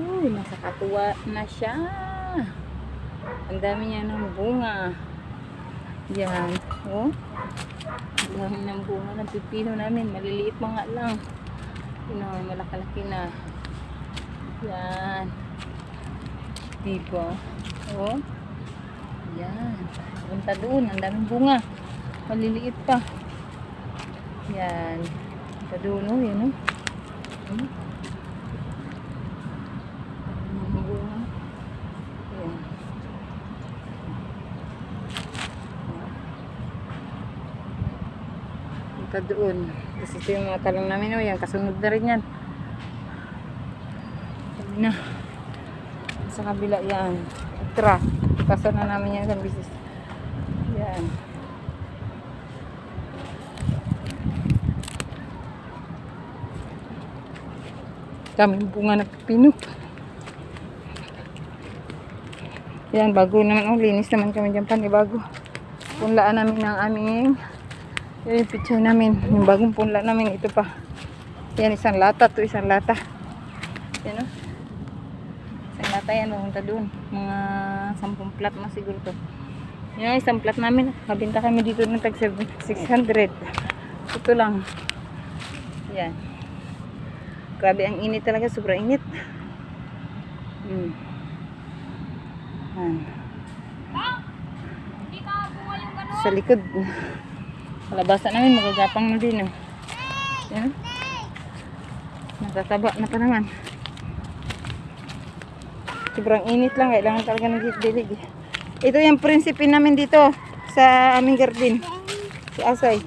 Uy, nasa katuwa na siya. Ang dami niya ng bunga. Yan. Oh. Ang dami ng bunga ng pipino namin. Maliliit mga lang. Malaki-laki na. Yan. Diba? Oh. Yan. Punta doon. Ang daming bunga. Maliliit pa. Yan. Punta doon. Oh. Yan. Oh. Hmm. Bunga. Yan. Punta doon. Kasi ito yung mga talong namin. Oh. Yan. Kasunod na rin yan. Sabi na. Sa kabila yan. Tra. Kaso na namin yan sa business. Yan. Daming bunga na pipino. Yan, bago naman. Oh, linis naman kami dyan. Panibago. Punlaan namin ng aming yung picture namin. Yung bagong punla namin. Ito pa. Yan, isang lata to. Isang lata. Yan o. Isang lata yan. Pumunta doon. Mga 10 plat na siguro to. Yan, isang plat namin. Kabinta kami dito ng tag 600. Ito lang. Yan. Grabe ang init talaga. Sobrang init. Sa likod. Kalabasan namin. Magagapang na din. Yan. Natataba na pa naman. Sobrang init lang. Kailangan talaga ng dilig. Ito yung prinsipin namin dito sa aming garden. Si Asay.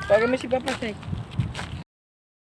Pagka mo si Papa Say.